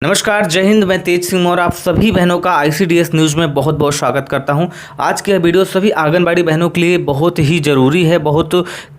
नमस्कार, जय हिंद। मैं तेज सिंह और आप सभी बहनों का आईसीडीएस न्यूज़ में बहुत बहुत स्वागत करता हूं। आज की यह वीडियो सभी आंगनबाड़ी बहनों के लिए बहुत ही ज़रूरी है। बहुत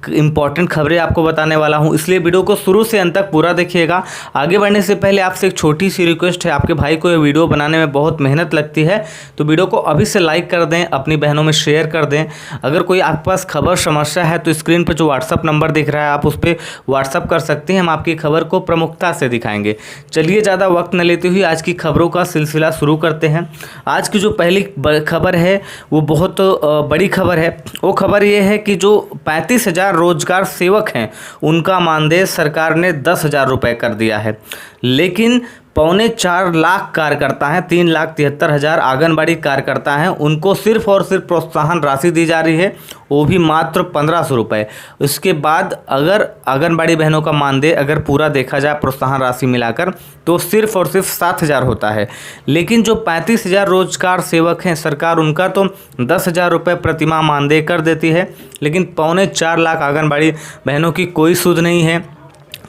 इंपॉर्टेंट खबरें आपको बताने वाला हूं, इसलिए वीडियो को शुरू से अंत तक पूरा देखिएगा। आगे बढ़ने से पहले आपसे एक छोटी सी रिक्वेस्ट है। आपके भाई को यह वीडियो बनाने में बहुत मेहनत लगती है, तो वीडियो को अभी से लाइक कर दें, अपनी बहनों में शेयर कर दें। अगर कोई आपके पास खबर समस्या है तो स्क्रीन पर जो व्हाट्सअप नंबर दिख रहा है आप उस पर व्हाट्सअप कर सकते हैं। हम आपकी खबर को प्रमुखता से दिखाएंगे। चलिए ज़्यादा वक्त न लेते हुए आज की खबरों का सिलसिला शुरू करते हैं। आज की जो पहली खबर है वो बहुत बड़ी खबर है। वो खबर ये है कि जो 35,000 रोजगार सेवक हैं उनका मानदेय सरकार ने 10,000 रुपये कर दिया है, लेकिन 4.25 लाख कार्यकर्ता हैं, 3,73,000 आंगनबाड़ी कार्यकर्ता हैं, उनको सिर्फ और सिर्फ प्रोत्साहन राशि दी जा रही है, वो भी मात्र 1,500 रुपये। उसके बाद अगर आंगनबाड़ी बहनों का मानदेय अगर पूरा देखा जाए प्रोत्साहन राशि मिलाकर तो सिर्फ और सिर्फ 7,000 होता है। लेकिन जो 35,000 रोजगार सेवक हैं सरकार उनका तो 10,000 रुपये प्रतिमाह मानदेय कर देती है, लेकिन 4.25 लाख आंगनबाड़ी बहनों की कोई सुध नहीं है।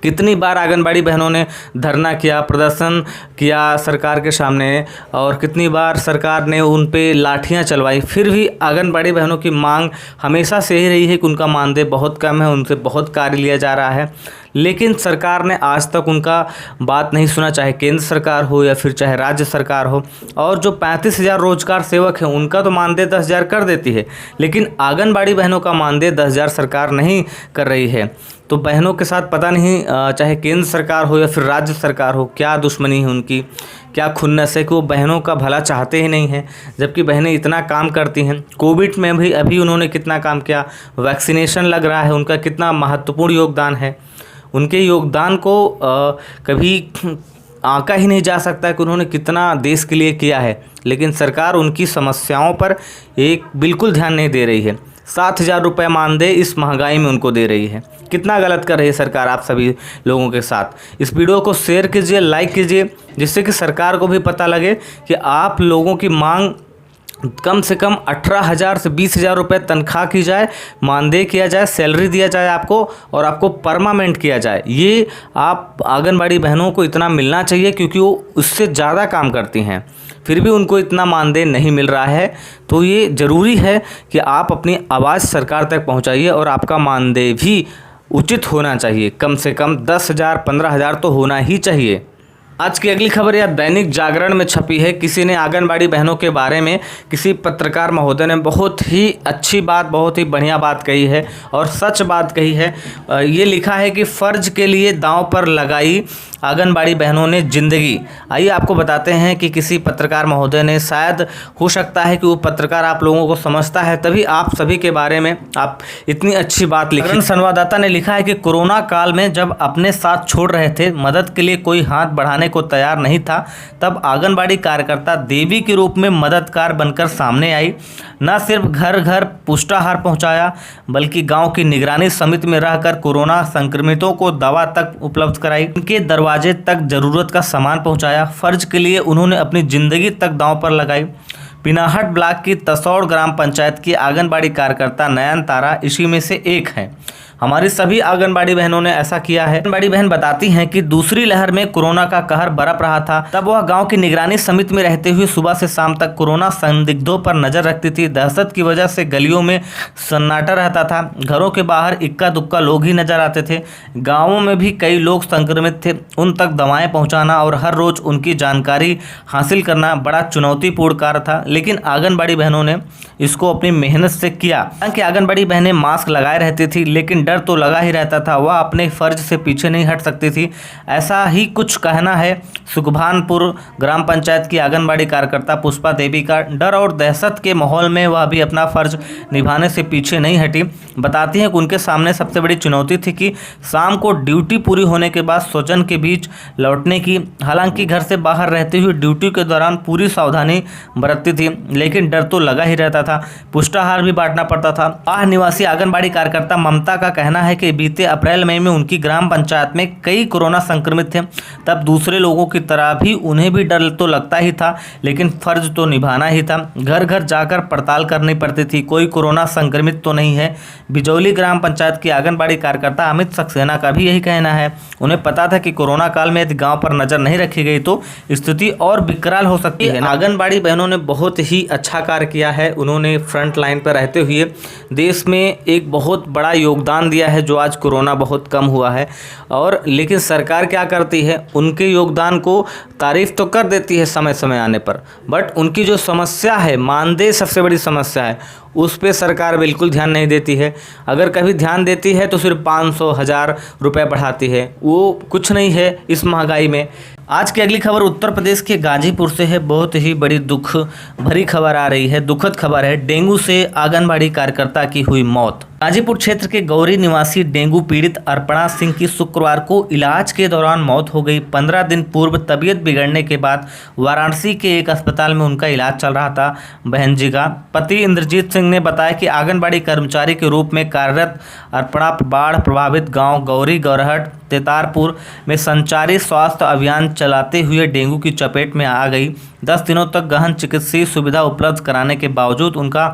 कितनी बार आंगनबाड़ी बहनों ने धरना किया, प्रदर्शन किया सरकार के सामने, और कितनी बार सरकार ने उन पे लाठियां चलवाई, फिर भी आंगनबाड़ी बहनों की मांग हमेशा से ही रही है कि उनका मानदेय बहुत कम है, उनसे बहुत कार्य लिया जा रहा है। लेकिन सरकार ने आज तक उनका बात नहीं सुना, चाहे केंद्र सरकार हो या फिर चाहे राज्य सरकार हो। और जो 35,000 रोजगार सेवक हैं उनका तो मानदेय 10,000 कर देती है, लेकिन आंगनबाड़ी बहनों का मानदेय 10,000 सरकार नहीं कर रही है। तो बहनों के साथ पता नहीं चाहे केंद्र सरकार हो या फिर राज्य सरकार हो, क्या दुश्मनी है उनकी, क्या खुन्नस है कि वो बहनों का भला चाहते ही नहीं हैं, जबकि बहनें इतना काम करती हैं। कोविड में भी अभी उन्होंने कितना काम किया, वैक्सीनेशन लग रहा है, उनका कितना महत्वपूर्ण योगदान है। उनके योगदान को कभी आंका ही नहीं जा सकता कि उन्होंने कितना देश के लिए किया है, लेकिन सरकार उनकी समस्याओं पर एक बिल्कुल ध्यान नहीं दे रही है। 7,000 रुपये मानदेय इस महंगाई में उनको दे रही है। कितना गलत कर रही है सरकार आप सभी लोगों के साथ। इस वीडियो को शेयर कीजिए, लाइक कीजिए, जिससे कि सरकार को भी पता लगे कि आप लोगों की मांग कम से कम 18,000 से 20,000 रुपये तनख्वाह की जाए, मानदेय किया जाए, सैलरी दिया जाए आपको, और आपको परमानेंट किया जाए। ये आप आंगनबाड़ी बहनों को इतना मिलना चाहिए, क्योंकि वो उससे ज़्यादा काम करती हैं, फिर भी उनको इतना मानदेय नहीं मिल रहा है। तो ये ज़रूरी है कि आप अपनी आवाज़ सरकार तक पहुंचाइए, और आपका मानदेय भी उचित होना चाहिए। कम से कम 10,000 15,000 तो होना ही चाहिए। आज की अगली खबर यह दैनिक जागरण में छपी है। किसी ने आंगनबाड़ी बहनों के बारे में, किसी पत्रकार महोदय ने बहुत ही अच्छी बात, बहुत ही बढ़िया बात कही है और सच बात कही है। ये लिखा है कि फ़र्ज के लिए दांव पर लगाई आंगनबाड़ी बहनों ने जिंदगी। आइए आपको बताते हैं कि किसी पत्रकार महोदय ने, शायद हो सकता है कि वो पत्रकार आप लोगों को समझता है, तभी आप सभी के बारे में आप इतनी अच्छी बात लिखी। संवाददाता ने लिखा है कि कोरोना काल में जब अपने साथ छोड़ रहे थे, मदद के लिए कोई हाथ बढ़ाने को तैयार नहीं था, तब आंगनबाड़ी कार्यकर्ता देवी के रूप में मददगार बनकर सामने आई। न सिर्फ घर घर पुष्टाहार पहुंचाया, बल्कि गांव की निगरानी समिति में रहकर कोरोना संक्रमितों को दवा तक उपलब्ध कराई, उनके दरवाजे तक जरूरत का सामान पहुंचाया। फर्ज के लिए उन्होंने अपनी जिंदगी तक दांव पर लगाई। पिनाहट ब्लॉक की तसौड़ ग्राम पंचायत की आंगनबाड़ी कार्यकर्ता नयन तारा इसी में से एक है। हमारी सभी आंगनबाड़ी बहनों ने ऐसा किया है। आंगनबाड़ी बहन बताती हैं कि दूसरी लहर में कोरोना का कहर बरप रहा था, तब वह गांव की निगरानी समिति में रहते हुए सुबह से शाम तक कोरोना संदिग्धों पर नजर रखती थी। दहशत की वजह से गलियों में सन्नाटा रहता था, घरों के बाहर इक्का दुक्का लोग ही नजर आते थे। गाँवों में भी कई लोग संक्रमित थे, उन तक दवाएं पहुँचाना और हर रोज उनकी जानकारी हासिल करना बड़ा चुनौतीपूर्ण कार्य था, लेकिन आंगनबाड़ी बहनों ने इसको अपनी मेहनत से किया। हालांकि आंगनबाड़ी बहनें मास्क लगाए रहती थी, लेकिन डर तो लगा ही रहता था, वह अपने फर्ज से पीछे नहीं हट सकती थी। ऐसा ही कुछ कहना है सुखभानपुर ग्राम पंचायत की आंगनबाड़ी कार्यकर्ता पुष्पा देवी का। डर और दहशत के माहौल में वह भी अपना फर्ज निभाने से पीछे नहीं हटी। बताती हैं कि उनके सामने सबसे बड़ी चुनौती थी कि शाम को ड्यूटी पूरी होने के बाद स्वजन के बीच लौटने की। हालांकि घर से बाहर रहते हुए ड्यूटी के दौरान पूरी सावधानी बरतती थी, लेकिन डर तो लगा ही रहता था। पुष्टाहार भी बांटना पड़ता था। आह निवासी आंगनबाड़ी कार्यकर्ता ममता का कहना है कि बीते अप्रैल मई में उनकी ग्राम पंचायत में कई कोरोना संक्रमित थे। तब दूसरे लोगों की तरह भी उन्हें भी डर तो लगता ही था, लेकिन फर्ज तो निभाना ही था। घर घर जाकर पड़ताल करनी पड़ती थी, कोई कोरोना संक्रमित तो नहीं है। बिजौली ग्राम पंचायत की आंगनबाड़ी कार्यकर्ता अमित सक्सेना का भी यही कहना है। उन्हें पता था कि कोरोना काल में यदि गांव पर नजर नहीं रखी गई तो स्थिति और विकराल हो सकती है। आंगनबाड़ी बहनों ने बहुत ही अच्छा कार्य किया है। उन्होंने फ्रंट लाइन पर रहते हुए देश में एक बहुत बड़ा योगदान दिया है, जो आज कोरोना बहुत कम हुआ है। और लेकिन सरकार क्या करती है, उनके योगदान को तारीफ तो कर देती है समय समय आने पर, बट उनकी जो समस्या है, मानदेय सबसे बड़ी समस्या है, उस पे सरकार बिल्कुल ध्यान नहीं देती है। अगर कभी ध्यान देती है तो सिर्फ 500-1000 रुपये बढ़ाती है, वो कुछ नहीं है इस महंगाई में। आज की अगली खबर उत्तर प्रदेश के गाजीपुर से है। बहुत ही बड़ी दुख भरी खबर आ रही है, दुखद खबर है। डेंगू से आंगनबाड़ी कार्यकर्ता की हुई मौत। गाजीपुर क्षेत्र के गौरी निवासी डेंगू पीड़ित अर्पणा सिंह की शुक्रवार को इलाज के दौरान मौत हो गई। 15 दिन पूर्व तबीयत बिगड़ने के बाद वाराणसी के एक अस्पताल में उनका इलाज चल रहा था। बहन जी का पति इंद्रजीत सिंह ने बताया कि आंगनबाड़ी कर्मचारी के रूप में कार्यरत अर्पणा बाढ़ प्रभावित गांव गौरी गौरहट तेतारपुर में संचारी स्वास्थ्य अभियान चलाते हुए डेंगू की चपेट में आ गई। 10 दिनों तक गहन चिकित्सीय सुविधा उपलब्ध कराने के बावजूद उनका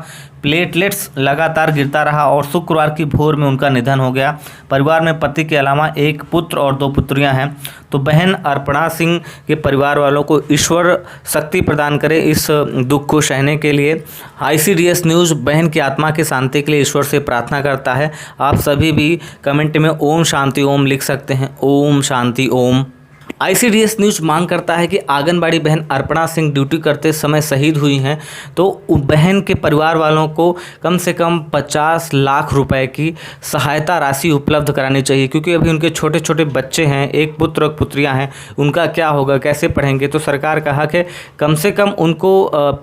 प्लेटलेट्स लगातार गिरता रहा और शुक्रवार की भोर में उनका निधन हो गया। परिवार में पति के अलावा एक पुत्र और 2 पुत्रियां हैं। तो बहन अर्पणा सिंह के परिवार वालों को ईश्वर शक्ति प्रदान करे इस दुख को सहने के लिए। ICDS न्यूज़ बहन की आत्मा की शांति के लिए ईश्वर से प्रार्थना करता है। आप सभी भी कमेंट में ओम शांति ओम लिख सकते हैं। ओम शांति ओम। ICDS न्यूज़ मांग करता है कि आंगनबाड़ी बहन अर्पणा सिंह ड्यूटी करते समय शहीद हुई हैं, तो बहन के परिवार वालों को कम से कम 50 लाख रुपए की सहायता राशि उपलब्ध करानी चाहिए, क्योंकि अभी उनके छोटे छोटे बच्चे हैं, एक पुत्र और पुत्रियां हैं, उनका क्या होगा, कैसे पढ़ेंगे। तो सरकार का हक है कम से कम उनको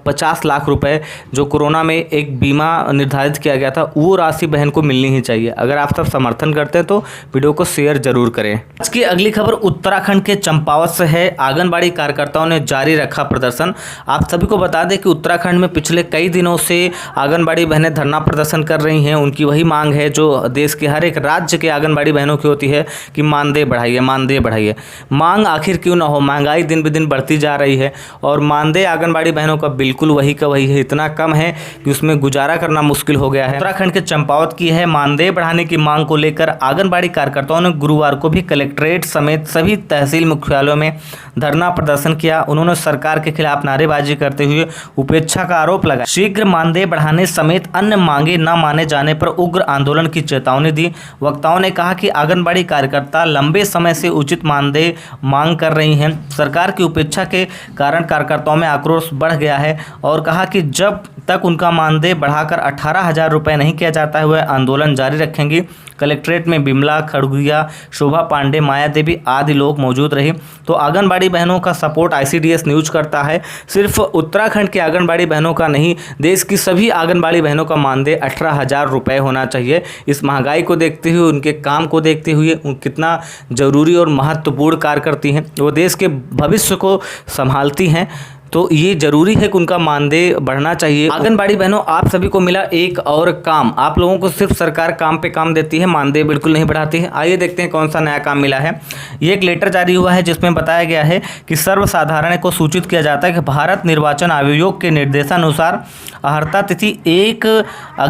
50 लाख रुपये जो कोरोना में एक बीमा निर्धारित किया गया था, वो राशि बहन को मिलनी ही चाहिए। अगर आप सब समर्थन करते हैं तो वीडियो को शेयर जरूर करें। आज की अगली खबर उत्तराखंड के चंपावत से है। आंगनबाड़ी कार्यकर्ताओं ने जारी रखा प्रदर्शन। आप सभी को बता दें कि उत्तराखंड में पिछले कई दिनों से आंगनबाड़ी बहनें धरना प्रदर्शन कर रही हैं। उनकी वही मांग है जो देश के हर एक राज्य के आंगनबाड़ी बहनों की होती है कि मानदेय बढ़ाइए, मानदेय बढ़ाइए। मांग आखिर क्यों ना हो, महंगाई दिन ब दिन बढ़ती जा रही है और मानदेय आंगनबाड़ी बहनों का बिल्कुल वही का वही है, इतना कम है कि उसमें गुजारा करना मुश्किल हो गया है। उत्तराखंड के चंपावत की है। मानदेय बढ़ाने की मांग को लेकर आंगनबाड़ी कार्यकर्ताओं ने गुरुवार को भी कलेक्ट्रेट समेत सभी तहसील मुख्यालयों में धरना प्रदर्शन किया। उन्होंने सरकार के खिलाफ नारेबाजी करते हुए उपेक्षा का आरोप लगाया। शीघ्र मानदेय बढ़ाने समेत अन्य मांगे न माने जाने पर उग्र आंदोलन की चेतावनी दी। वक्ताओं ने कहा कि आंगनबाड़ी कार्यकर्ता लंबे समय से उचित मानदेय मांग कर रही हैं। सरकार की उपेक्षा के कारण कार्यकर्ताओं में आक्रोश बढ़ गया है और कहा कि जब तक उनका मानदेय बढ़ाकर 18,000 रुपये नहीं किया जाता है वह आंदोलन जारी रखेंगी। कलेक्ट्रेट में बिमला खड़गुया, शोभा पांडे, माया देवी आदि लोग मौजूद रहे। तो आंगनबाड़ी बहनों का सपोर्ट ICDS न्यूज़ करता है। सिर्फ उत्तराखंड की आंगनबाड़ी बहनों का नहीं, देश की सभी आंगनबाड़ी बहनों का मानदेय 18,000 रुपये होना चाहिए। इस महंगाई को देखते हुए, उनके काम को देखते हुए, कितना जरूरी और महत्वपूर्ण कार्य करती हैं, वो देश के भविष्य को संभालती हैं, तो ये जरूरी है कि उनका मानदेय बढ़ना चाहिए। आंगनबाड़ी बहनों, आप सभी को मिला एक और काम। आप लोगों को सिर्फ सरकार काम पे काम देती है, मानदेय बिल्कुल नहीं बढ़ाती है। आइए देखते हैं कौन सा नया काम मिला है। ये एक लेटर जारी हुआ है जिसमें बताया गया है कि सर्वसाधारण को सूचित किया जाता है कि भारत निर्वाचन आयोग के निर्देशानुसार अर्हता तिथि 1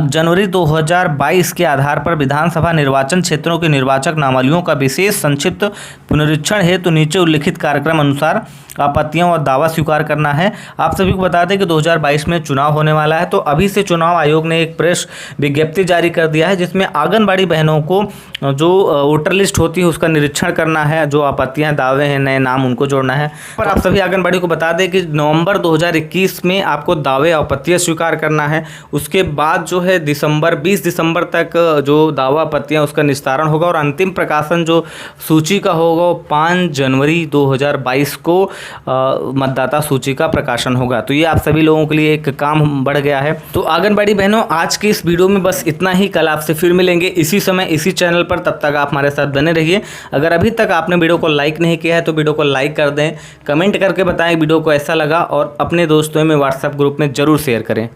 जनवरी 2022 के आधार पर विधानसभा निर्वाचन क्षेत्रों के निर्वाचक नामावलियों का विशेष संक्षिप्त पुनरीक्षण हेतु नीचे उल्लिखित कार्यक्रम अनुसार आपत्तियां और दावा स्वीकार करना है। आप सभी को बता दें कि 2022 में चुनाव होने वाला है, तो अभी से चुनाव आयोग ने एक प्रेस विज्ञप्ति जारी कर दिया है जिसमें आंगनबाड़ी बहनों को जो वोटर लिस्ट होती है उसका निरीक्षण करना है, जो आपत्तियां दावे हैं, नए नाम उनको जोड़ना है। पर आप सभी आंगनबाड़ी को बता दें कि नवंबर 2021 में आपको दावे आपत्तियां स्वीकार करना है। उसके बाद जो है 20 दिसंबर तक जो दावा आपत्तियां उसका निस्तारण होगा और अंतिम प्रकाशन जो सूची का होगा वो 5 जनवरी 2022 को मतदाता सूची का प्रकाशन होगा। तो ये आप सभी लोगों के लिए एक काम बढ़ गया है। तो आंगनबाड़ी बहनों, आज के इस वीडियो में बस इतना ही। कल आपसे फिर मिलेंगे इसी समय इसी चैनल पर। तब तक आप हमारे साथ बने रहिए। अगर अभी तक आपने वीडियो को लाइक नहीं किया है तो वीडियो को लाइक कर दें, कमेंट करके बताएं वीडियो को ऐसा लगा और अपने दोस्तों में व्हाट्सएप ग्रुप में जरूर शेयर करें।